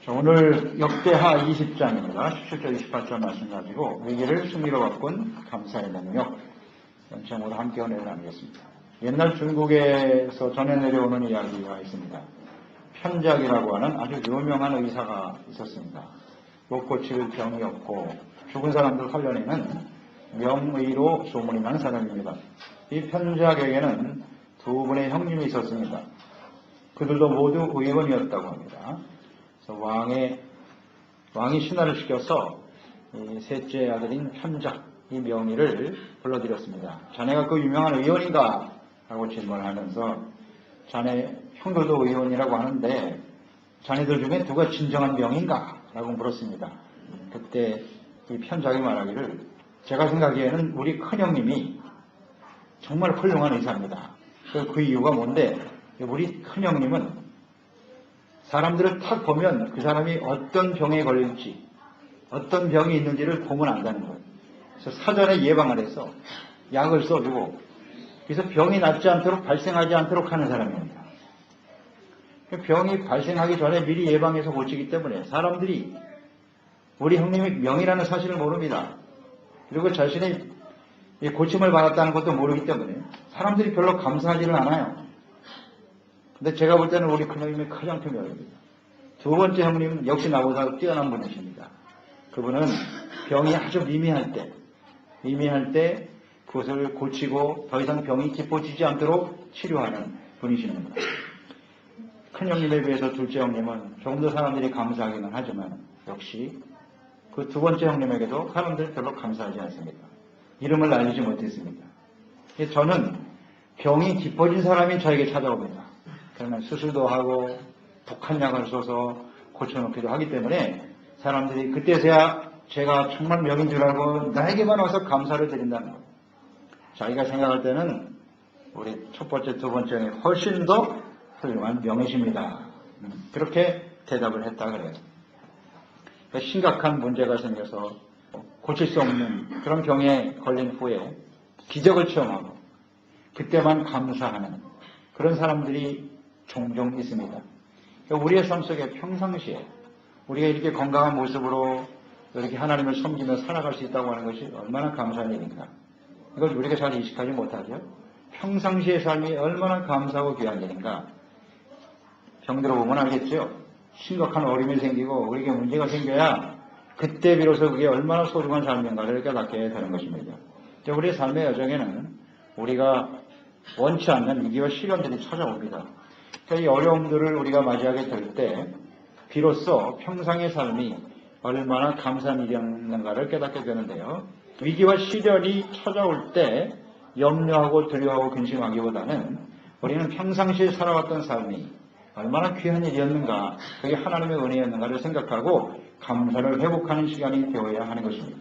오늘 역대하 20장입니다. 17절 28절 말씀 가지고 위기를 승리로 바꾼 감사의 능력 제목으로 함께 은혜를 나누겠습니다. 옛날 중국에서 전해 내려오는 이야기가 있습니다. 편작이라고 하는 아주 유명한 의사가 있었습니다. 못 고칠 병이 없고 죽은 사람들 살려내는 명의로 소문이 난 사람입니다. 이 편작에게는 두 분의 형님이 있었습니다. 그들도 모두 의원이었다고 합니다. 그래서 왕이 신하를 시켜서 이 셋째 아들인 편작, 이 명의를 불러드렸습니다. 자네가 그 유명한 의원인가? 라고 질문을 하면서 자네 형들도 의원이라고 하는데 자네들 중에 누가 진정한 명인가? 라고 물었습니다. 그때 이 편작이 말하기를 제가 생각하기에는 우리 큰형님이 정말 훌륭한 의사입니다. 그 이유가 뭔데 우리 큰형님은 사람들을 탁 보면 그 사람이 어떤 병에 걸릴지 어떤 병이 있는지를 보면 안다는 거예요. 그래서 사전에 예방을 해서 약을 써주고 그래서 병이 낫지 않도록 발생하지 않도록 하는 사람입니다. 병이 발생하기 전에 미리 예방해서 고치기 때문에 사람들이 우리 형님이 명이라는 사실을 모릅니다. 그리고 자신이 고침을 받았다는 것도 모르기 때문에 사람들이 별로 감사하지는 않아요. 근데 제가 볼 때는 우리 큰형님이 가장 중요합니다. 두 번째 형님 역시 나보다 뛰어난 분이십니다. 그분은 병이 아주 미미할 때 그것을 고치고 더 이상 병이 깊어지지 않도록 치료하는 분이십니다. 큰형님에 비해서 둘째 형님은 조금 더 사람들이 감사하기는 하지만 역시 그 두 번째 형님에게도 사람들이 별로 감사하지 않습니다. 이름을 알리지 못했습니다. 저는 병이 깊어진 사람이 저에게 찾아옵니다. 그러면 수술도 하고 독한 약을 써서 고쳐놓기도 하기 때문에 사람들이 그때서야 제가 정말 명인 줄 알고 나에게만 와서 감사를 드린다는 거예요. 자기가 생각할 때는 우리 첫 번째, 두 번째는 훨씬 더 훌륭한 명이십니다. 그렇게 대답을 했다 그래요. 심각한 문제가 생겨서 고칠 수 없는 그런 병에 걸린 후에 기적을 체험하고 그때만 감사하는 그런 사람들이 종종 있습니다. 우리의 삶 속에 평상시에 우리가 이렇게 건강한 모습으로 이렇게 하나님을 섬기며 살아갈 수 있다고 하는 것이 얼마나 감사한 일인가. 이걸 우리가 잘 인식하지 못하죠. 평상시의 삶이 얼마나 감사하고 귀한 일인가. 병들어 보면 알겠죠. 심각한 어려움이 생기고 우리에게 문제가 생겨야 그때 비로소 그게 얼마나 소중한 삶인가를 깨닫게 되는 것입니다. 우리의 삶의 여정에는 우리가 원치 않는 위기와 시련들이 찾아옵니다. 이 어려움들을 우리가 맞이하게 될 때 비로소 평상의 삶이 얼마나 감사한 일이었는가를 깨닫게 되는데요. 위기와 시련이 찾아올 때 염려하고 두려워하고 근심하기보다는 우리는 평상시에 살아왔던 삶이 얼마나 귀한 일이었는가, 그게 하나님의 은혜였는가를 생각하고 감사를 회복하는 시간이 되어야 하는 것입니다.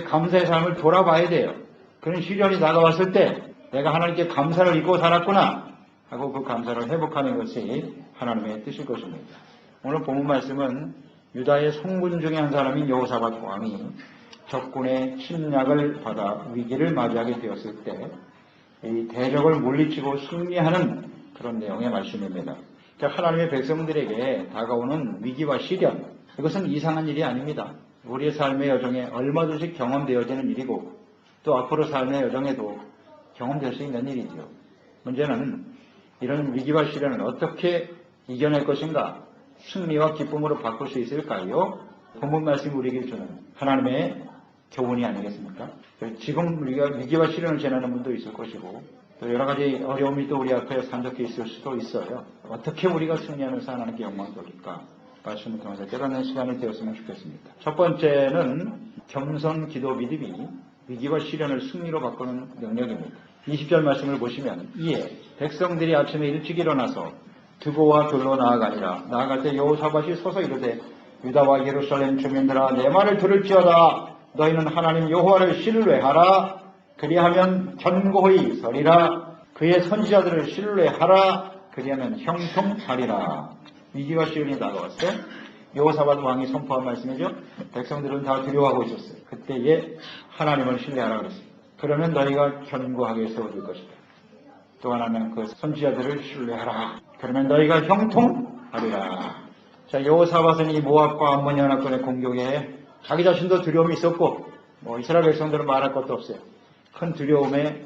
감사의 삶을 돌아봐야 돼요. 그런 시련이 다가왔을 때 내가 하나님께 감사를 잊고 살았구나 하고 그 감사를 회복하는 것이 하나님의 뜻일 것입니다. 오늘 본문 말씀은 유다의 성군 중에 한 사람인 여호사밧 왕이 적군의 침략을 받아 위기를 맞이하게 되었을 때 이 대적을 물리치고 승리하는 그런 내용의 말씀입니다. 하나님의 백성들에게 다가오는 위기와 시련, 이것은 이상한 일이 아닙니다. 우리의 삶의 여정에 얼마든지 경험되어지는 일이고 또 앞으로 삶의 여정에도 경험될 수 있는 일이죠. 문제는 이런 위기와 시련을 어떻게 이겨낼 것인가, 승리와 기쁨으로 바꿀 수 있을까요? 본문 말씀이 우리에게 주는 하나님의 교훈이 아니겠습니까? 지금 우리가 위기와 시련을 지나는 분도 있을 것이고 또 여러 가지 어려움이 또 우리 앞에 산적해 있을 수도 있어요. 어떻게 우리가 승리하면서 하나님께 영광 돌릴까? 말씀을 통해서 깨닫는 시간이 되었으면 좋겠습니다. 첫 번째는 겸손 기도 믿음이 위기와 시련을 승리로 바꾸는 능력입니다. 20절 말씀을 보시면 이에 백성들이 아침에 일찍 일어나서 두고와 둘로 나아가니라. 나아갈 때 여호사밧이 서서 이르되 유다와 예루살렘 주민들아 내 말을 들을지어다. 너희는 하나님 여호와를 신뢰하라. 그리하면 견고히 서리라. 그의 선지자들을 신뢰하라. 그리하면 형통하리라. 위기와 시련이 다가왔을 때 여호사밧 왕이 선포한 말씀이죠. 백성들은 다 두려워하고 있었어요. 그때에 하나님을 신뢰하라 그랬습니다. 그러면 너희가 견고하게 세워질 것이다. 또 하나는 그 선지자들을 신뢰하라. 그러면 너희가 형통하리라. 자, 여호사밧은 이 모압과 암몬 연합군의 공격에 자기 자신도 두려움이 있었고, 이스라엘 백성들은 말할 것도 없어요. 큰 두려움에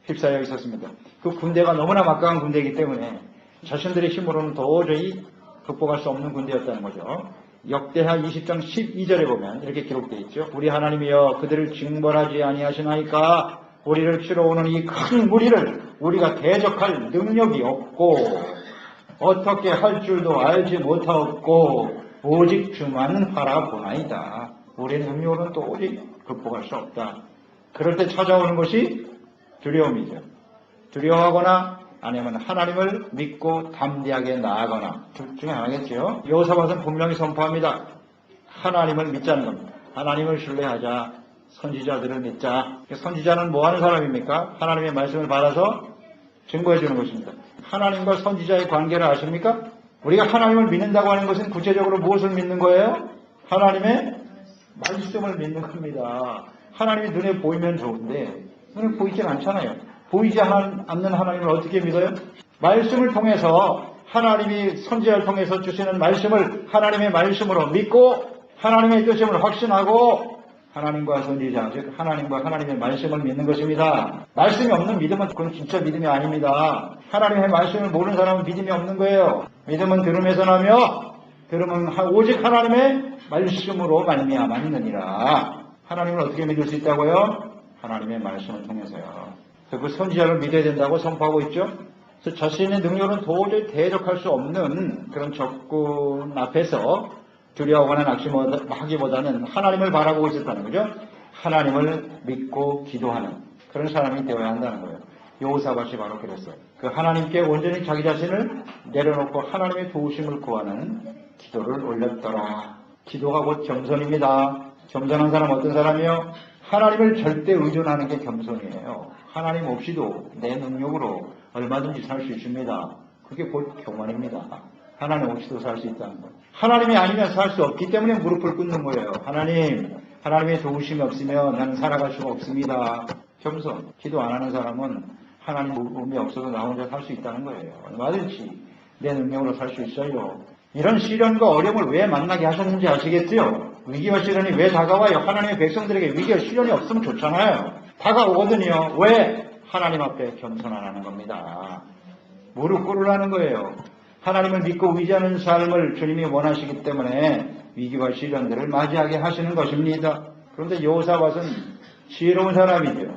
휩싸여 있었습니다. 그 군대가 너무나 막강한 군대이기 때문에 자신들의 힘으로는 도저히 극복할 수 없는 군대였다는 거죠. 역대하 20장 12절에 보면 이렇게 기록되어 있죠. 우리 하나님이여 그들을 징벌하지 아니하시나이까 우리를 치러 오는 이 큰 무리를 우리가 대적할 능력이 없고 어떻게 할 줄도 알지 못하옵고 오직 주만 바라보나이다. 우리의 능력으로는 도저히 극복할 수 없다. 그럴 때 찾아오는 것이 두려움이죠. 두려워하거나 아니면 하나님을 믿고 담대하게 나아가거나 둘 중에 하나겠죠. 여호사밧은 분명히 선포합니다. 하나님을 믿자는 겁니다. 하나님을 신뢰하자. 선지자들을 믿자. 선지자는 뭐 하는 사람입니까? 하나님의 말씀을 받아서 증거해 주는 것입니다. 하나님과 선지자의 관계를 아십니까? 우리가 하나님을 믿는다고 하는 것은 구체적으로 무엇을 믿는 거예요? 하나님의 말씀을 믿는 겁니다. 하나님이 눈에 보이면 좋은데 눈에 보이진 않잖아요. 보이지 않는 하나님을 어떻게 믿어요? 말씀을 통해서 하나님이 선지자를 통해서 주시는 말씀을 하나님의 말씀으로 믿고 하나님의 뜻임을 확신하고 하나님과 선지자, 즉 하나님과 하나님의 말씀을 믿는 것입니다. 말씀이 없는 믿음은 그건 진짜 믿음이 아닙니다. 하나님의 말씀을 모르는 사람은 믿음이 없는 거예요. 믿음은 들음에서 나며 들음은 오직 하나님의 말씀으로 말미암아 믿느니라. 하나님을 어떻게 믿을 수 있다고요? 하나님의 말씀을 통해서요. 그 선지자를 믿어야 된다고 선포하고 있죠. 그래서 자신의 능력은 도저히 대적할 수 없는 그런 적군 앞에서 두려워하거나 낙심하기보다는 하나님을 바라보고 있었다는 거죠. 하나님을 믿고 기도하는 그런 사람이 되어야 한다는 거예요. 여호사밧이 바로 그랬어요. 그 하나님께 온전히 자기 자신을 내려놓고 하나님의 도우심을 구하는 기도를 올렸더라. 기도가 곧 겸손입니다. 겸손한 사람 어떤 사람이요? 하나님을 절대 의존하는 게 겸손이에요. 하나님 없이도 내 능력으로 얼마든지 살 수 있습니다. 그게 곧 교만입니다. 하나님 없이도 살 수 있다는 거예요. 하나님이 아니면 살 수 없기 때문에 무릎을 꿇는 거예요. 하나님의 도우심이 없으면 나는 살아갈 수가 없습니다. 겸손. 기도 안 하는 사람은 하나님 도움이 없어도 나 혼자 살 수 있다는 거예요. 얼마든지 내 능력으로 살 수 있어요. 이런 시련과 어려움을 왜 만나게 하셨는지 아시겠죠? 위기와 시련이 왜 다가와요? 하나님의 백성들에게 위기와 시련이 없으면 좋잖아요. 다가오거든요. 왜? 하나님 앞에 겸손하라는 겁니다. 무릎 꿇으라는 거예요. 하나님을 믿고 의지하는 삶을 주님이 원하시기 때문에 위기와 시련들을 맞이하게 하시는 것입니다. 그런데 여호사밧은 지혜로운 사람이죠.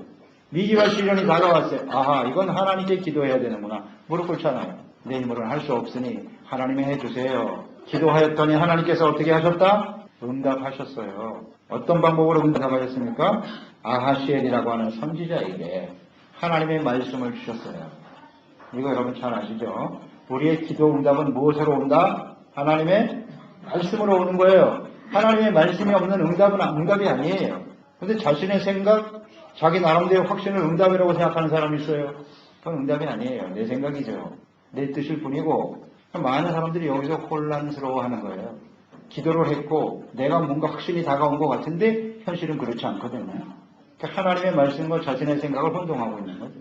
위기와 시련이 다가왔어요. 아하, 이건 하나님께 기도해야 되는구나. 무릎 꿇잖아요. 내 힘으로는 할 수 없으니 하나님이 해주세요. 기도하였더니 하나님께서 어떻게 하셨다? 응답하셨어요. 어떤 방법으로 응답하셨습니까? 아하시엘이라고 하는 선지자에게 하나님의 말씀을 주셨어요. 이거 여러분 잘 아시죠? 우리의 기도 응답은 무엇으로 온다? 하나님의 말씀으로 오는 거예요. 하나님의 말씀이 없는 응답은 응답이 아니에요. 그런데 자신의 생각, 자기 나름대로 확신을 응답이라고 생각하는 사람이 있어요. 그건 응답이 아니에요. 내 생각이죠. 내 뜻일 뿐이고 많은 사람들이 여기서 혼란스러워하는 거예요. 기도를 했고 내가 뭔가 확신이 다가온 것 같은데 현실은 그렇지 않거든요. 그러니까 하나님의 말씀과 자신의 생각을 혼동하고 있는 거죠.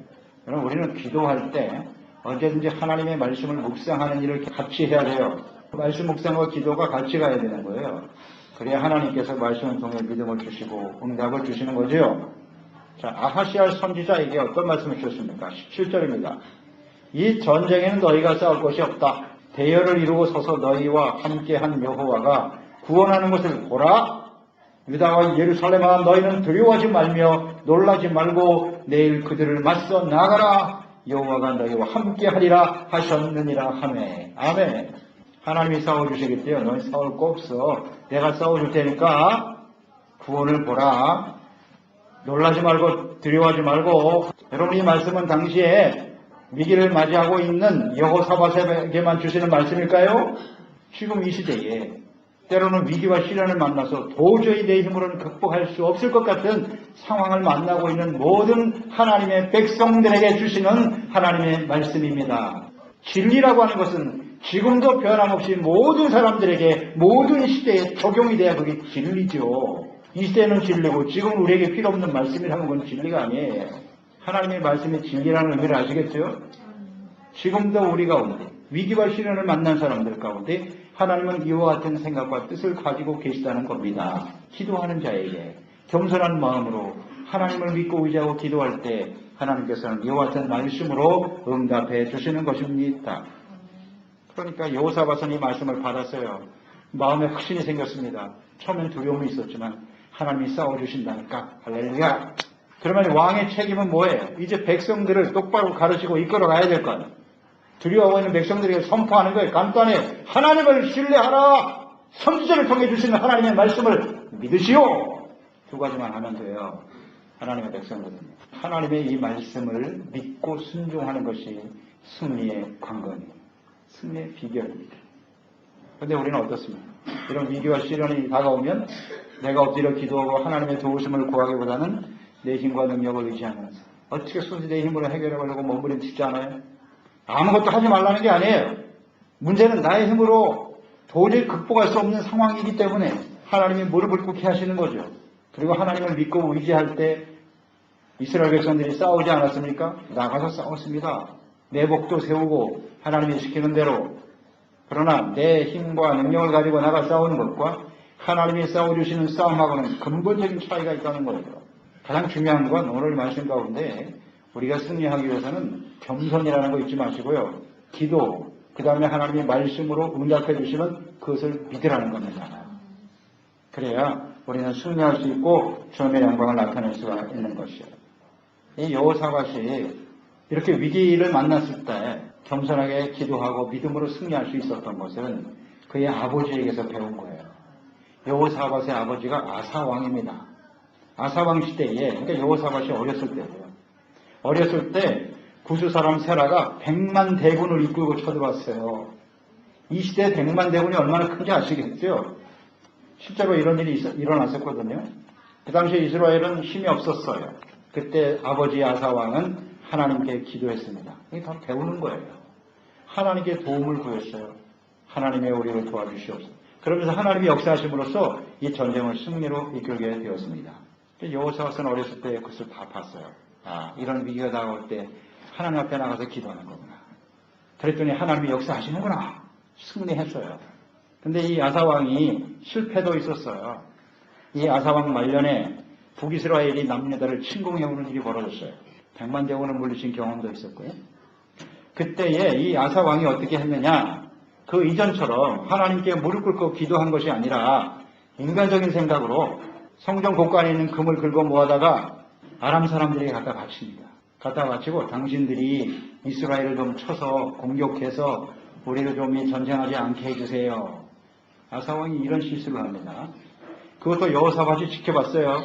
여러분 우리는 기도할 때 언제든지 하나님의 말씀을 묵상하는 일을 같이 해야 돼요. 말씀 묵상과 기도가 같이 가야 되는 거예요. 그래야 하나님께서 말씀을 통해 믿음을 주시고 응답을 주시는 거죠. 자, 아하시알 선지자에게 어떤 말씀을 주셨습니까? 17절입니다. 이 전쟁에는 너희가 싸울 것이 없다. 대열을 이루고 서서 너희와 함께한 여호와가 구원하는 것을 보라. 유다와 예루살렘아 너희는 두려워하지 말며 놀라지 말고 내일 그들을 맞서 나가라. 여호와가 너희와 함께하리라 하셨느니라 하매. 아멘. 하나님이 싸워주시겠대요. 너희 싸울 거 없어. 내가 싸워줄 테니까 구원을 보라. 놀라지 말고 두려워하지 말고. 여러분 이 말씀은 당시에 위기를 맞이하고 있는 여호사밧에게만 주시는 말씀일까요? 지금 이 시대에 때로는 위기와 시련을 만나서 도저히 내 힘으로는 극복할 수 없을 것 같은 상황을 만나고 있는 모든 하나님의 백성들에게 주시는 하나님의 말씀입니다. 진리라고 하는 것은 지금도 변함없이 모든 사람들에게 모든 시대에 적용이 돼야 그게 진리죠. 이 시대는 진리고 지금 우리에게 필요 없는 말씀이라는 건 진리가 아니에요. 하나님의 말씀이 진리라는 의미를 아시겠죠? 지금도 우리 가운데 위기와 시련을 만난 사람들 가운데 하나님은 이와 같은 생각과 뜻을 가지고 계시다는 겁니다. 기도하는 자에게 겸손한 마음으로 하나님을 믿고 의지하고 기도할 때 하나님께서는 이와 같은 말씀으로 응답해 주시는 것입니다. 그러니까 여호사밧은 이 말씀을 받았어요. 마음에 확신이 생겼습니다. 처음엔 두려움이 있었지만 하나님이 싸워주신다니까 할렐루야. 그러면 왕의 책임은 뭐예요? 이제 백성들을 똑바로 가르치고 이끌어 가야 될 거 아니에요. 두려워하고 있는 백성들에게 선포하는 거예요. 간단해. 하나님을 신뢰하라. 선지자를 통해 주시는 하나님의 말씀을 믿으시오. 두 가지만 하면 돼요. 하나님의 백성들은 하나님의 이 말씀을 믿고 순종하는 것이 승리의 관건이에요. 승리의 비결입니다. 그런데 우리는 어떻습니까? 이런 위기와 시련이 다가오면 내가 엎드려 기도하고 하나님의 도우심을 구하기보다는 내 힘과 능력을 의지하면서 어떻게 순수 내 힘으로 해결하려고 몸부림치지 않아요? 아무것도 하지 말라는 게 아니에요. 문제는 나의 힘으로 도저히 극복할 수 없는 상황이기 때문에 하나님이 무릎을 꿇게 하시는 거죠. 그리고 하나님을 믿고 의지할 때 이스라엘 백성들이 싸우지 않았습니까? 나가서 싸웠습니다. 내 목도 세우고 하나님이 시키는 대로. 그러나 내 힘과 능력을 가지고 나가 싸우는 것과 하나님이 싸워주시는 싸움하고는 근본적인 차이가 있다는 거예요. 가장 중요한 건 오늘 말씀 가운데 우리가 승리하기 위해서는 겸손이라는 거 잊지 마시고요. 기도, 그 다음에 하나님의 말씀으로 응답해 주시면 그것을 믿으라는 겁니다. 그래야 우리는 승리할 수 있고 주님의 영광을 나타낼 수가 있는 것이에요. 이 여호사밧이 이렇게 위기를 만났을 때 겸손하게 기도하고 믿음으로 승리할 수 있었던 것은 그의 아버지에게서 배운 거예요. 여호사밧의 아버지가 아사왕입니다. 아사왕 시대에, 그러니까 여호사밧이 어렸을 때예요. 어렸을 때 구스 사람 세라가 100만 대군을 이끌고 쳐들어왔어요. 이 시대에 100만 대군이 얼마나 큰지 아시겠죠? 실제로 이런 일이 일어났었거든요. 그 당시에 이스라엘은 힘이 없었어요. 그때 아버지 아사왕은 하나님께 기도했습니다. 이게 다 배우는 거예요. 하나님께 도움을 구했어요. 하나님의 우리를 도와주시옵소서. 그러면서 하나님이 역사하심으로써 이 전쟁을 승리로 이끌게 되었습니다. 여호사밧은 어렸을 때 그것을 다 봤어요. 아, 이런 위기가 다가올 때 하나님 앞에 나가서 기도하는 거구나. 그랬더니 하나님이 역사하시는구나. 승리했어요. 근데 이 아사왕이 실패도 있었어요. 이 아사왕 말년에 북이스라엘이 남유다를 침공해오는 일이 벌어졌어요. 100만 대군을 물리친 경험도 있었고요. 그때에 이 아사왕이 어떻게 했느냐, 그 이전처럼 하나님께 무릎 꿇고 기도한 것이 아니라 인간적인 생각으로 성전 곳간에 있는 금을 긁어 모아다가 아람 사람들에게 갖다 바칩니다. 갖다 바치고 당신들이 이스라엘을 좀 쳐서 공격해서 우리를 좀 전쟁하지 않게 해주세요. 아사왕이 이런 실수를 합니다. 그것도 여호사밧이 지켜봤어요.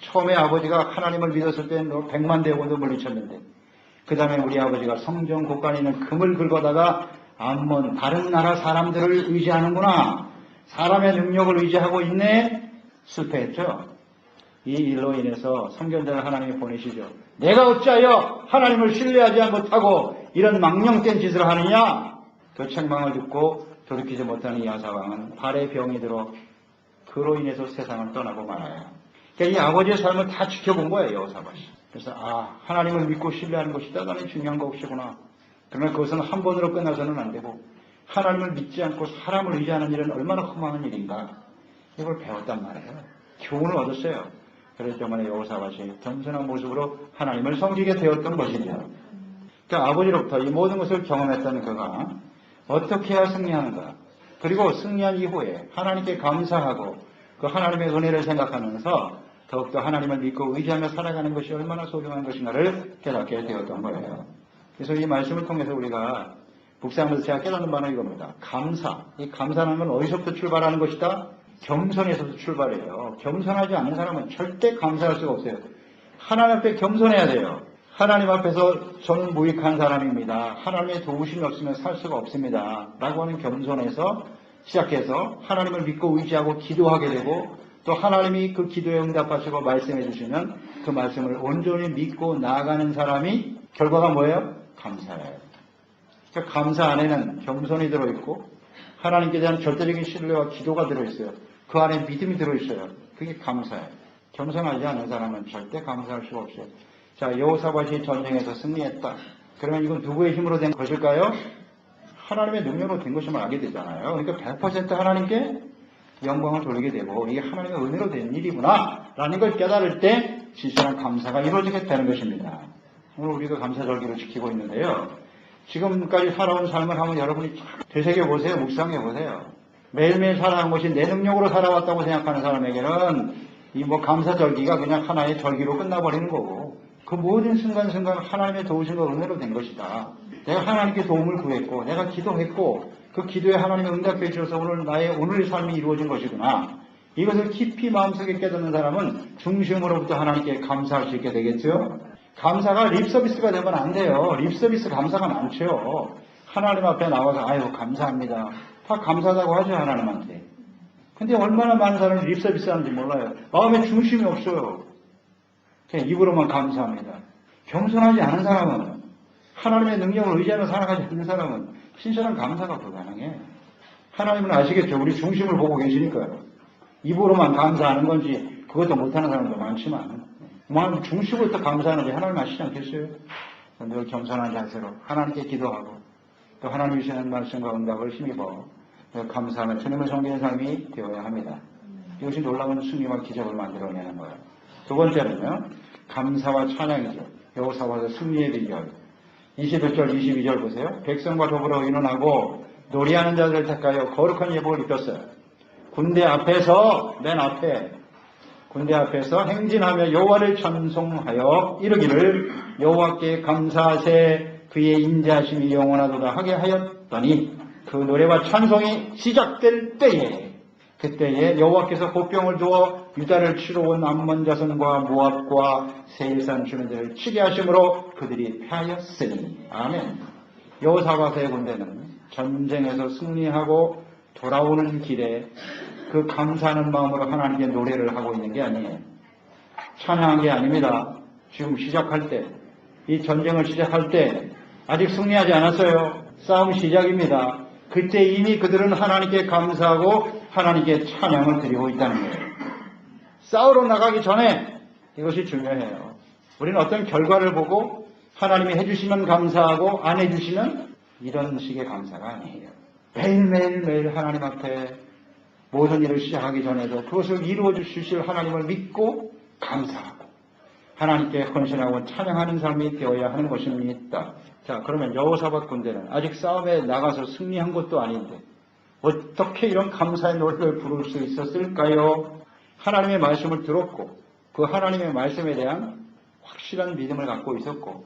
처음에 아버지가 하나님을 믿었을 때는 100만 대군도 물리쳤는데 그 다음에 우리 아버지가 성전 곳간에 있는 금을 긁어다가 암몬 다른 나라 사람들을 의지하는구나. 사람의 능력을 의지하고 있네. 실패했죠. 이 일로 인해서 선견자를 하나님이 보내시죠. 내가 어찌하여 하나님을 신뢰하지 못하고 이런 망령된 짓을 하느냐. 그 책망을 듣고 돌이키지 못하는 이 아사왕은 발에 병이 들어 그로 인해서 세상을 떠나고 말아요. 그러니까 이 아버지의 삶을 다 지켜본 거예요. 여호사밧이. 그래서 하나님을 믿고 신뢰하는 것이 대단히 중요한 것이구나. 그러나 그것은 한 번으로 끝나서는 안 되고 하나님을 믿지 않고 사람을 의지하는 일은 얼마나 험한 일인가. 이걸 배웠단 말이에요. 교훈을 얻었어요. 그래서 때문에 여호사밧이 겸손한 모습으로 하나님을 섬기게 되었던 것이죠. 그러니까 아버지로부터 이 모든 것을 경험했던 그가 어떻게 해야 승리하는가. 그리고 승리한 이후에 하나님께 감사하고 그 하나님의 은혜를 생각하면서 더욱더 하나님을 믿고 의지하며 살아가는 것이 얼마나 소중한 것인가를 깨닫게 되었던 거예요. 그래서 이 말씀을 통해서 우리가 묵상하면서 제가 깨닫는 바는 이겁니다. 감사. 이 감사라는 건 어디서부터 출발하는 것이다? 겸손에서도 출발해요. 겸손하지 않는 사람은 절대 감사할 수가 없어요. 하나님 앞에 겸손해야 돼요. 하나님 앞에서 저는 무익한 사람입니다. 하나님의 도우심이 없으면 살 수가 없습니다. 라고 하는 겸손에서 시작해서 하나님을 믿고 의지하고 기도하게 되고 또 하나님이 그 기도에 응답하시고 말씀해 주시면 그 말씀을 온전히 믿고 나아가는 사람이 결과가 뭐예요? 감사예요. 그러니까 감사 안에는 겸손이 들어있고 하나님께 대한 절대적인 신뢰와 기도가 들어있어요. 그 안에 믿음이 들어있어요. 그게 감사예요. 겸손하지 않은 사람은 절대 감사할 수가 없어요. 자, 여호사밧이 전쟁에서 승리했다. 그러면 이건 누구의 힘으로 된 것일까요? 하나님의 능력으로 된 것임을 알게 되잖아요. 그러니까 100% 하나님께 영광을 돌리게 되고 이게 하나님의 은혜로 된 일이구나 라는 걸 깨달을 때 진실한 감사가 이루어지게 되는 것입니다. 오늘 우리가 감사절기를 지키고 있는데요. 지금까지 살아온 삶을 한번 여러분이 되새겨보세요. 묵상해보세요. 매일매일 살아간 것이 내 능력으로 살아왔다고 생각하는 사람에게는 이 감사절기가 그냥 하나의 절기로 끝나버리는 거고, 그 모든 순간순간 하나님의 도우심과 은혜로 된 것이다. 내가 하나님께 도움을 구했고 내가 기도했고 그 기도에 하나님의 응답해 주셔서 오늘의 삶이 이루어진 것이구나. 이것을 깊이 마음속에 깨닫는 사람은 중심으로부터 하나님께 감사할 수 있게 되겠죠. 감사가 립서비스가 되면 안 돼요. 립서비스 감사가 많죠. 하나님 앞에 나와서 아유 감사합니다. 다 감사하다고 하죠, 하나님한테. 근데 얼마나 많은 사람이 립서비스 하는지 몰라요. 마음에 중심이 없어요. 그냥 입으로만 감사합니다. 겸손하지 않은 사람은, 하나님의 능력을 의지하며 살아가지 않는 사람은 신실한 감사가 불가능해. 하나님은 아시겠죠? 우리 중심을 보고 계시니까요. 입으로만 감사하는 건지 그것도 못하는 사람도 많지만 마음 중심부터 감사하는지 하나님 아시지 않겠어요? 늘 겸손한 자세로 하나님께 기도하고 또 하나님이 주시는 말씀과 응답을 힘입어 감사하며 주님을 섬기는 삶이 되어야 합니다. 이것이 놀라운 승리와 기적을 만들어내는 거예요. 두 번째는요, 감사와 찬양이죠. 여호사밧의 승리의 비결. 21절, 22절 보세요. 백성과 더불어 의논하고 노래하는 자들을 택하여 거룩한 예복을 입혔어요. 군대 앞에서, 맨 앞에, 군대 앞에서 행진하며 여호와를 찬송하여 이르기를 여호와께 감사하세 그의 인자하심이 영원하도다 하게 하였더니 그 노래와 찬송이 시작될 때에 그때에 여호와께서 복병을 두어 유다를 치러 온 암몬 자손과 모압과 세일산 주민들을 치게 하심으로 그들이 패하였으니. 아멘. 여호사밧의 군대는 전쟁에서 승리하고 돌아오는 길에 그 감사하는 마음으로 하나님께 노래를 하고 있는 게 아니에요. 찬양한 게 아닙니다. 지금 시작할 때, 이 전쟁을 시작할 때 아직 승리하지 않았어요. 싸움 시작입니다. 그때 이미 그들은 하나님께 감사하고 하나님께 찬양을 드리고 있다는 거예요. 싸우러 나가기 전에 이것이 중요해요. 우리는 어떤 결과를 보고 하나님이 해주시면 감사하고 안 해주시면 이런 식의 감사가 아니에요. 매일매일 하나님 앞에 모든 일을 시작하기 전에도 그것을 이루어 주실 하나님을 믿고 감사하고 하나님께 헌신하고 찬양하는 삶이 되어야 하는 것입니다. 자, 그러면 여호사밧 군대는 아직 싸움에 나가서 승리한 것도 아닌데 어떻게 이런 감사의 노래를 부를 수 있었을까요? 하나님의 말씀을 들었고 그 하나님의 말씀에 대한 확실한 믿음을 갖고 있었고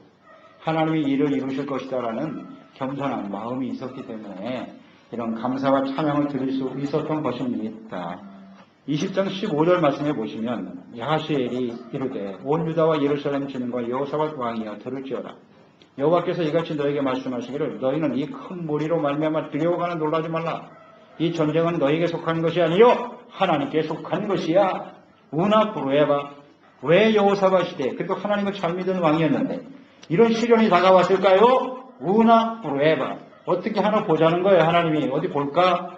하나님이 일을 이루실 것이다라는 겸손한 마음이 있었기 때문에 이런 감사와 찬양을 드릴 수 있었던 것입니다. 20장 15절 말씀해 보시면 야하시엘이 이르되 온 유다와 예루살렘 주민과 여호사밧 왕이여 들을지어다. 여호와께서 이같이 너에게 말씀하시기를 너희는 이 큰 무리로 말미암아 두려워하는 놀라지 말라. 이 전쟁은 너에게 속한 것이 아니요 하나님께 속한 것이야. 우나 부르에바. 왜 여호사밧 시대에 그래도 하나님을 잘 믿은 왕이었는데 이런 시련이 다가왔을까요? 우나 부르에바. 어떻게 하나 보자는 거예요. 하나님이 어디 볼까?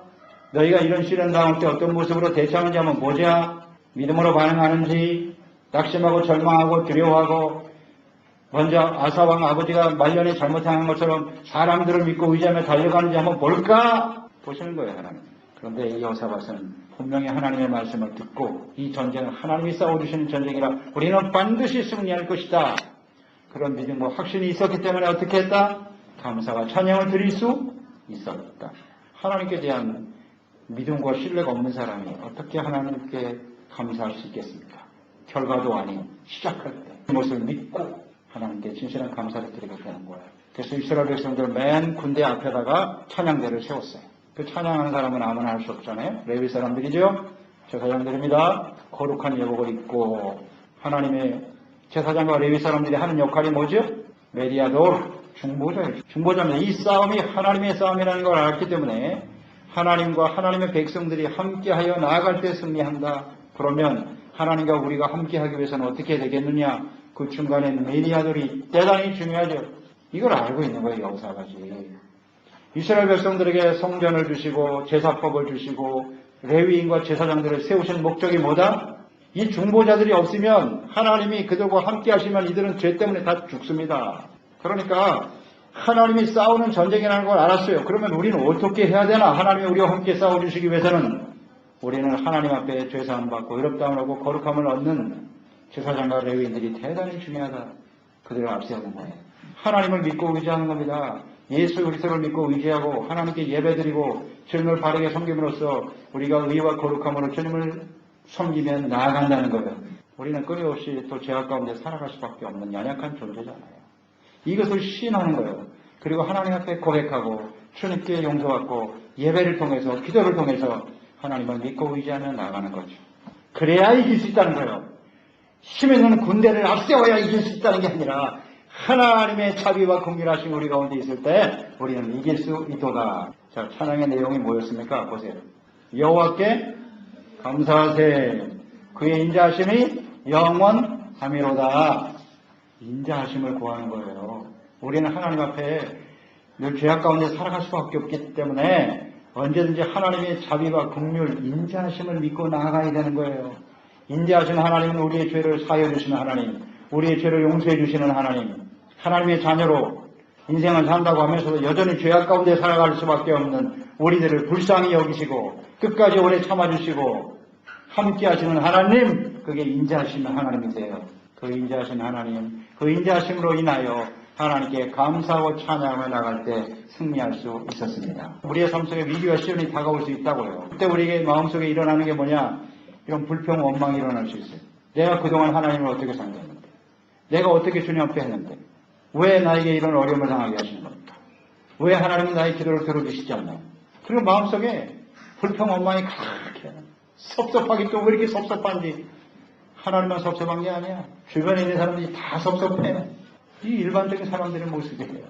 너희가 이런 시련 당할 때 어떤 모습으로 대처하는지 한번 보자. 믿음으로 반응하는지 낙심하고 절망하고 두려워하고 먼저 아사왕 아버지가 말년에 잘못한 것처럼 사람들을 믿고 의지하며 달려가는지 한번 볼까? 보시는 거예요. 하나님. 그런데 이 여호사밧은 분명히 하나님의 말씀을 듣고 이 전쟁은 하나님이 싸워주시는 전쟁이라 우리는 반드시 승리할 것이다. 그런 믿음과 확신이 있었기 때문에 어떻게 했다? 감사와 찬양을 드릴 수 있었다. 하나님께 대한 믿음과 신뢰가 없는 사람이 어떻게 하나님께 감사할 수 있겠습니까? 결과도 아닌 시작할 때 그것을 믿고 하나님께 진실한 감사를 드리게 되는 거예요. 그래서 이스라엘 백성들 맨 군대 앞에다가 찬양대를 세웠어요. 그 찬양하는 사람은 아무나 할 수 없잖아요. 레위 사람들이죠. 제사장들입니다. 거룩한 예복을 입고 하나님의 제사장과 레위 사람들이 하는 역할이 뭐죠? 메디아돌, 중보자예요. 중보자입니다. 이 싸움이 하나님의 싸움이라는 걸 알기 때문에 하나님과 하나님의 백성들이 함께하여 나아갈 때 승리한다. 그러면 하나님과 우리가 함께하기 위해서는 어떻게 되겠느냐? 그 중간에 메디아돌이 대단히 중요하죠. 이걸 알고 있는 거예요. 여호사밧이. 이스라엘 백성들에게 성전을 주시고 제사법을 주시고 레위인과 제사장들을 세우신 목적이 뭐다? 이 중보자들이 없으면 하나님이 그들과 함께 하시면 이들은 죄 때문에 다 죽습니다. 그러니까 하나님이 싸우는 전쟁이라는 걸 알았어요. 그러면 우리는 어떻게 해야 되나? 하나님이 우리와 함께 싸워주시기 위해서는 우리는 하나님 앞에 죄사함 받고 의롭다함을 하고 거룩함을 얻는 제사장과 레위인들이 대단히 중요하다. 그들을 앞세우는 거예요. 하나님을 믿고 의지하는 겁니다. 예수 그리스도를 믿고 의지하고 하나님께 예배드리고 주님을 바르게 섬김으로써 우리가 의와 거룩함으로 주님을 섬기면 나아간다는 거예요. 우리는 끊임없이 또 죄악 가운데 살아갈 수밖에 없는 연약한 존재잖아요. 이것을 시인하는 거예요. 그리고 하나님 앞에 고백하고 주님께 용서받고 예배를 통해서 기도를 통해서 하나님을 믿고 의지하며 나아가는 거죠. 그래야 이길 수 있다는 거예요. 힘 있는 군대를 앞세워야 이길 수 있다는 게 아니라 하나님의 자비와 긍휼하심 우리 가운데 있을 때 우리는 이길 수 있도다. 자, 찬양의 내용이 뭐였습니까? 보세요. 여호와께 감사하세. 그의 인자하심이 영원하미로다. 인자하심을 구하는 거예요. 우리는 하나님 앞에 늘 죄악 가운데 살아갈 수밖에 없기 때문에 언제든지 하나님의 자비와 긍휼, 인자하심을 믿고 나아가야 되는 거예요. 인자하신 하나님은 우리의 죄를 사하여 주시는 하나님, 우리의 죄를 용서해 주시는 하나님, 하나님의 자녀로 인생을 산다고 하면서도 여전히 죄악 가운데 살아갈 수밖에 없는 우리들을 불쌍히 여기시고 끝까지 오래 참아주시고 함께 하시는 하나님, 그게 인자하신 하나님이세요. 그 인자하신 하나님, 그 인자하심으로 인하여 하나님께 감사하고 찬양을 나갈 때 승리할 수 있었습니다. 우리의 삶 속에 위기와 시련이 다가올 수 있다고요. 그때 우리의 마음속에 일어나는 게 뭐냐? 이런 불평, 원망이 일어날 수 있어요. 내가 그동안 하나님을 어떻게 상대했는데? 내가 어떻게 주님 앞에 했는데? 왜 나에게 이런 어려움을 당하게 하시는 겁니까? 왜 하나님은 나의 기도를 들어주시지 않나요? 그리고 마음속에 불평, 원망이 가득해. 섭섭하기 또 왜 이렇게 섭섭한지. 하나님만 섭섭한 게 아니야. 주변에 있는 사람들이 다 섭섭해. 이 일반적인 사람들의 모습이에요.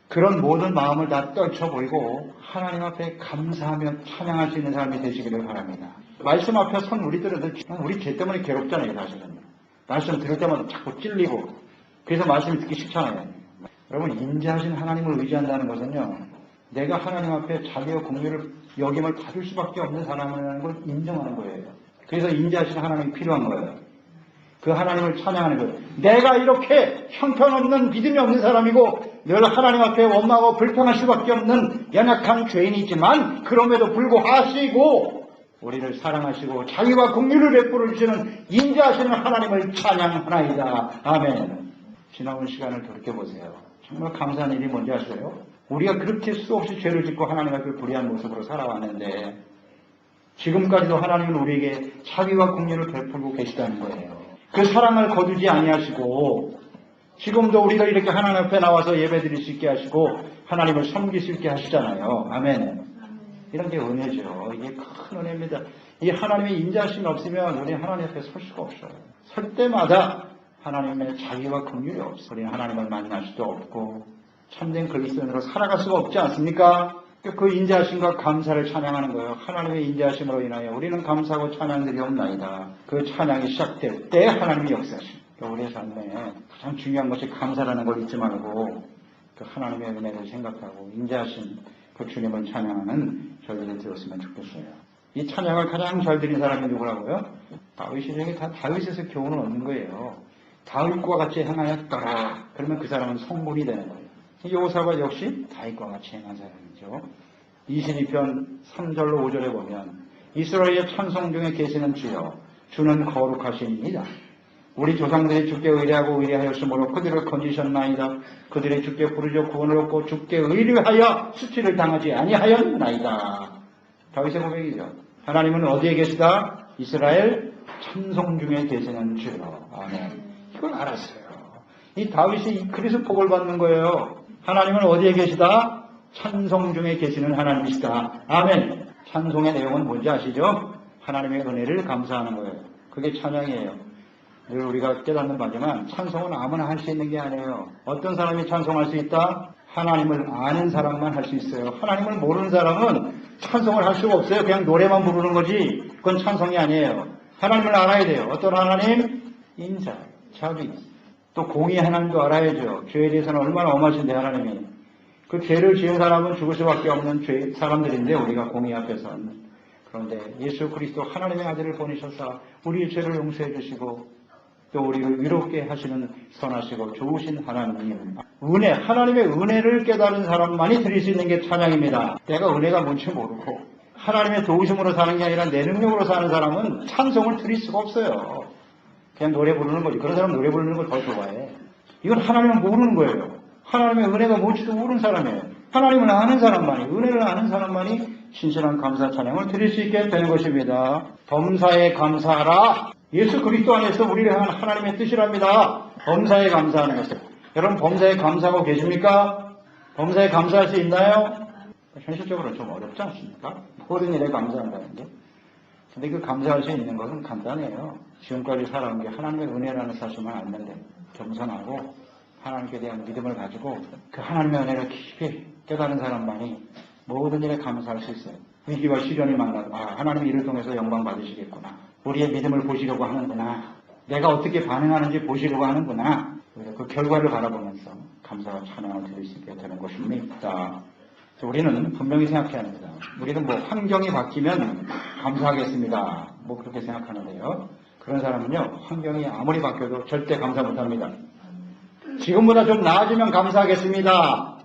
그런 모든 마음을 다 떨쳐버리고 하나님 앞에 감사하며 찬양할 수 있는 사람이 되시기를 바랍니다. 말씀 앞에 선 우리들은 우리 죄 때문에 괴롭잖아요. 사실은. 말씀 들을 때마다 자꾸 찔리고 그래서 말씀이 듣기 싫잖아요. 여러분, 인자하신 하나님을 의지한다는 것은요, 내가 하나님 앞에 자비와 긍휼을 여김을 받을 수밖에 없는 사람이라는 걸 인정하는 거예요. 그래서 인자하신 하나님이 필요한 거예요. 그 하나님을 찬양하는 거예요. 내가 이렇게 형편없는 믿음이 없는 사람이고 늘 하나님 앞에 원망하고 불평할 수밖에 없는 연약한 죄인이지만 그럼에도 불구하시고 우리를 사랑하시고 자유와 긍휼을 베풀어 주시는 인자하시는 하나님을 찬양하나이다. 아멘. 지나온 시간을 돌이켜보세요. 정말 감사한 일이 뭔지 아세요? 우리가 그렇게 수없이 죄를 짓고 하나님 앞에 불의한 모습으로 살아왔는데 지금까지도 하나님은 우리에게 자비와 긍휼을 베풀고 계시다는 거예요. 그 사랑을 거두지 아니하시고 지금도 우리가 이렇게 하나님 앞에 나와서 예배드릴 수 있게 하시고 하나님을 섬길 수 있게 하시잖아요. 아멘. 이런 게 은혜죠. 이게 큰 은혜입니다. 이 하나님의 인자하심이 없으면 우리 하나님 앞에 설 수가 없어요. 설 때마다 하나님의 자비와 긍휼이 없어요. 우리는 하나님을 만날 수도 없고 참된 그리스도인으로 살아갈 수가 없지 않습니까? 그 인자하심과 감사를 찬양하는 거예요. 하나님의 인자하심으로 인하여 우리는 감사하고 찬양드리옵나이다. 그 찬양이 시작될 때 하나님이 역사하십니다. 우리의 삶에 가장 중요한 것이 감사라는 걸 잊지 말고 그 하나님의 은혜를 생각하고 인자하신 그 주님을 찬양하는 저희들이 되었으면 좋겠어요. 이 찬양을 가장 잘 드린 사람이 누구라고요? 다윗이 중에 다 다윗에서 교훈을 얻는 거예요. 다윗과 같이 행하였더라. 그러면 그 사람은 성문이 되는 거예요. 여호사밧 역시 다윗과 같이 행한 사람이죠. 22편 3절로 5절에 보면 이스라엘의 찬송 중에 계시는 주여 주는 거룩하시니이다. 우리 조상들이 주께 의뢰하고 의뢰하였으므로 그들을 건지셨나이다. 그들이 주께 부르짖어 구원을 얻고 주께 의뢰하여 수치를 당하지 아니하였나이다. 다윗의 고백이죠. 하나님은 어디에 계시다? 이스라엘 찬송 중에 계시는 주여. 아멘. 이걸 알았어요. 이 다윗이 그래서 복을 받는 거예요. 하나님은 어디에 계시다? 찬송 중에 계시는 하나님이시다. 아멘. 찬송의 내용은 뭔지 아시죠? 하나님의 은혜를 감사하는 거예요. 그게 찬양이에요. 늘 우리가 깨닫는 바지만 찬송은 아무나 할 수 있는 게 아니에요. 어떤 사람이 찬송할 수 있다? 하나님을 아는 사람만 할 수 있어요. 하나님을 모르는 사람은 찬송을 할 수가 없어요. 그냥 노래만 부르는 거지. 그건 찬송이 아니에요. 하나님을 알아야 돼요. 어떤 하나님? 인자, 자비. 또 공의 하나님도 알아야죠. 죄에 대해서는 얼마나 엄하신데 하나님이. 그 죄를 지은 사람은 죽을 수밖에 없는 사람들인데 우리가 공의 앞에서는. 그런데 예수 그리스도 하나님의 아들을 보내셔서 우리의 죄를 용서해 주시고 또 우리를 위롭게 하시는 선하시고 좋으신 하나님. 은혜, 하나님의 은혜를 깨달은 사람만이 드릴 수 있는 게 찬양입니다. 내가 은혜가 뭔지 모르고 하나님의 도우심으로 사는 게 아니라 내 능력으로 사는 사람은 찬송을 드릴 수가 없어요. 그냥 노래 부르는 거지. 그런 사람은 노래 부르는 걸 더 좋아해. 이건 하나님은 모르는 거예요. 하나님의 은혜가 뭔지도 모르는 사람이에요. 하나님을 아는 사람만이, 은혜를 아는 사람만이 신실한 감사 찬양을 드릴 수 있게 되는 것입니다. 범사에 감사하라. 예수 그리스도 안에서 우리를 향한 하나님의 뜻이랍니다. 범사에 감사하는 것을. 여러분 범사에 감사하고 계십니까? 범사에 감사할 수 있나요? 현실적으로 좀 어렵지 않습니까? 모든 일에 감사한다는 게. 근데 그 감사할 수 있는 것은 간단해요. 지금까지 살아온 게 하나님의 은혜라는 사실만 알면 돼. 겸손하고 하나님께 대한 믿음을 가지고 그 하나님의 은혜를 깊이 깨달은 사람만이 모든 일에 감사할 수 있어요. 위기와 시련이 만나도 하나님이 이를 통해서 영광 받으시겠구나. 우리의 믿음을 보시려고 하는구나. 내가 어떻게 반응하는지 보시려고 하는구나. 그 결과를 바라보면서 감사와 찬양을 드릴 수 있게 되는 것입니다. 우리는 분명히 생각해야 합니다. 우리는 뭐 환경이 바뀌면 감사하겠습니다. 뭐 그렇게 생각하는데요. 그런 사람은요, 환경이 아무리 바뀌어도 절대 감사 못합니다. 지금보다 좀 나아지면 감사하겠습니다.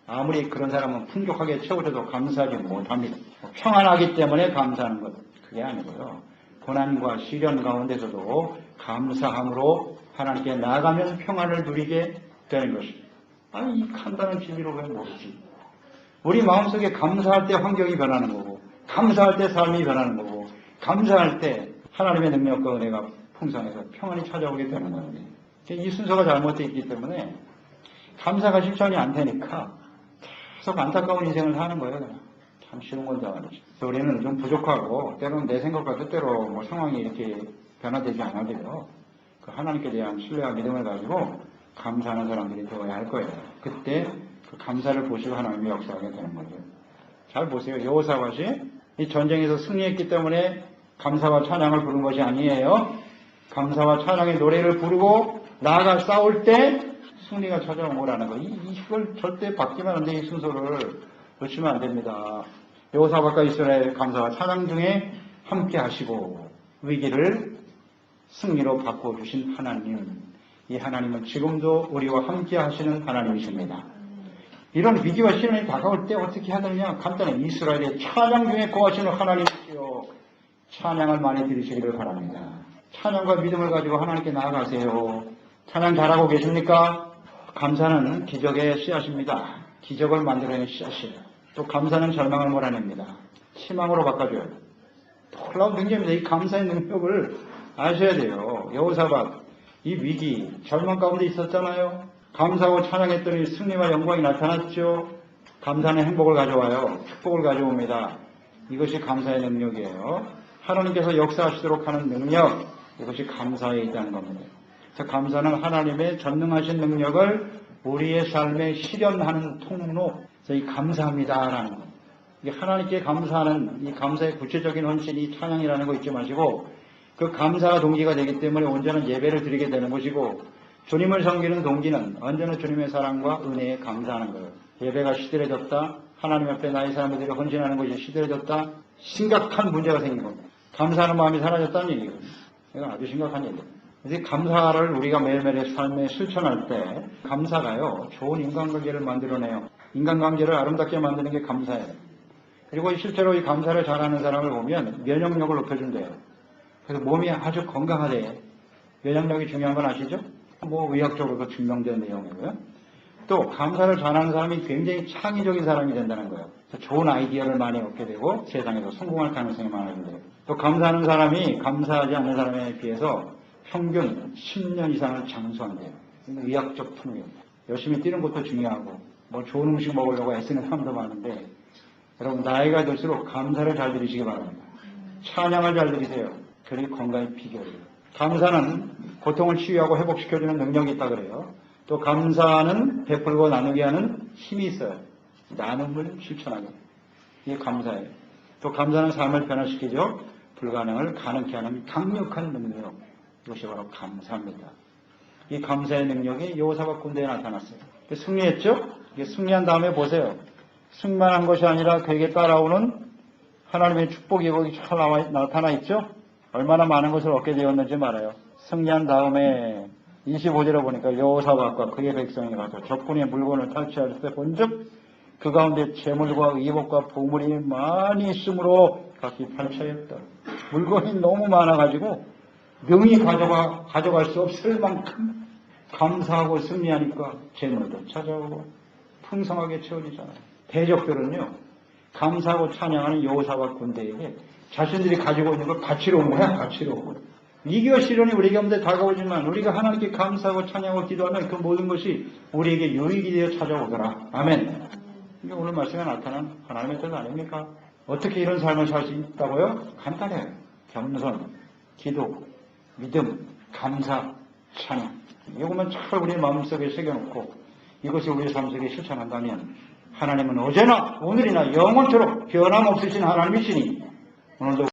아무리 그런 사람은 풍족하게 채워져도 감사하지 못합니다. 평안하기 때문에 감사하는 것, 그게 아니고요. 고난과 시련 가운데서도 감사함으로 하나님께 나아가면 평안을 누리게 되는 것입니다. 아니, 이 간단한 진리로 왜 모르지? 우리 마음속에 감사할 때 환경이 변하는 거고, 감사할 때 삶이 변하는 거고, 감사할 때 하나님의 능력과 은혜가 풍성해서 평안이 찾아오게 되는 겁니다. 이 순서가 잘못되어 있기 때문에 감사가 실천이 안 되니까 계속 안타까운 인생을 사는 거예요. 그냥. 참 쉬운 건데 말이죠. 우리는 좀 부족하고 때로는 내 생각과 뜻대로 뭐 상황이 이렇게 변화되지 않아도요. 그 하나님께 대한 신뢰와 믿음을 가지고 감사하는 사람들이 되어야 할 거예요. 그때 그 감사를 보시고 하나님이 역사하게 되는 거죠. 잘 보세요. 여호사밧이 이 전쟁에서 승리했기 때문에 감사와 찬양을 부른 것이 아니에요. 감사와 찬양의 노래를 부르고 나아가 싸울 때 승리가 찾아온 거라는 거. 이걸 절대 바뀌면 안 돼. 이 순서를 놓치면 안 됩니다. 여호사밧과 이스라엘 감사와 찬양 중에 함께 하시고 위기를 승리로 바꿔주신 하나님. 이 하나님은 지금도 우리와 함께 하시는 하나님이십니다. 이런 위기와 시련이 다가올 때 어떻게 해야 되느냐? 간단해. 이스라엘의 찬양 중에 거하시는 하나님이시여. 찬양을 많이 드리시기를 바랍니다. 찬양과 믿음을 가지고 하나님께 나아가세요. 찬양 잘하고 계십니까? 감사는 기적의 씨앗입니다. 기적을 만들어내는 씨앗이에요. 또 감사는 절망을 몰아냅니다. 희망으로 바꿔줘요. 놀라운 능력입니다. 이 감사의 능력을 아셔야 돼요. 여호사밧, 이 위기, 절망 가운데 있었잖아요. 감사하고 찬양했더니 승리와 영광이 나타났죠. 감사는 행복을 가져와요. 축복을 가져옵니다. 이것이 감사의 능력이에요. 하나님께서 역사하시도록 하는 능력, 이것이 감사에 있다는 겁니다. 그래서 감사는 하나님의 전능하신 능력을 우리의 삶에 실현하는 통로, 그래서 이 감사합니다라는 것. 하나님께 감사하는 이 감사의 구체적인 헌신이 찬양이라는 거 잊지 마시고 그 감사가 동기가 되기 때문에 온전한 예배를 드리게 되는 것이고 주님을 섬기는 동기는 언제나 주님의 사랑과 은혜에 감사하는 거예요. 예배가 시들해졌다. 하나님 앞에 나의 삶을 들여 헌신하는 것이 시들해졌다. 심각한 문제가 생긴 겁니다. 감사하는 마음이 사라졌다는 얘기거든요. 이건 아주 심각한 얘기예요. 그래서 감사를 우리가 매일매일의 삶에 실천할 때 감사가요. 좋은 인간관계를 만들어내요. 인간관계를 아름답게 만드는 게 감사예요. 그리고 실제로 이 감사를 잘하는 사람을 보면 면역력을 높여준대요. 그래서 몸이 아주 건강하대요. 면역력이 중요한 건 아시죠? 뭐 의학적으로도 증명된 내용이고요. 또 감사를 잘하는 사람이 굉장히 창의적인 사람이 된다는 거예요. 좋은 아이디어를 많이 얻게 되고 세상에서 성공할 가능성이 많아진대요. 또 감사하는 사람이 감사하지 않는 사람에 비해서 평균 10년 이상을 장수한대요. 의학적 통계입니다. 열심히 뛰는 것도 중요하고 뭐 좋은 음식 먹으려고 애쓰는 사람도 많은데 여러분 나이가 들수록 감사를 잘 드리시기 바랍니다. 찬양을 잘 드리세요. 그게 건강의 비결이에요. 감사는 고통을 치유하고 회복시켜주는 능력이 있다 그래요. 또 감사는 베풀고 나누게 하는 힘이 있어요. 나눔을 실천하게. 이게 감사예요. 또 감사는 삶을 변화시키죠. 불가능을 가능케 하는 강력한 능력. 이것이 바로 감사입니다. 이 감사의 능력이 여호사밧 군대에 나타났어요. 승리했죠? 이게 승리한 다음에 보세요. 승리만 한 것이 아니라 그에게 따라오는 하나님의 축복이 거기 잘 나타나 있죠? 얼마나 많은 것을 얻게 되었는지 말아요. 승리한 다음에 25절에 보니까 여호사밧과 그의 백성이 가서 적군의 물건을 탈취할 때 본즉 그 가운데 재물과 의복과 보물이 많이 있으므로 각기 탈취하였다. 물건이 너무 많아가지고 능히 가져갈 수 없을 만큼 감사하고 승리하니까 재물도 찾아오고 풍성하게 채워지잖아요. 대적들은요, 감사하고 찬양하는 여호사밧 군대에게 자신들이 가지고 있는 걸 가치로 온 거야, 가치로 온 거야. 위기와 시련이 우리 가운데 다가오지만 우리가 하나님께 감사하고 찬양하고 기도하면 그 모든 것이 우리에게 유익이 되어 찾아오더라. 아멘. 이게 오늘 말씀에 나타난 하나님의 뜻 아닙니까? 어떻게 이런 삶을 살 수 있다고요? 간단해요. 겸손, 기도, 믿음, 감사, 찬양. 이것만 잘 우리 마음속에 새겨놓고 이것을 우리 삶 속에 실천한다면 하나님은 어제나 오늘이나 영원토록 변함없으신 하나님이시니 오늘도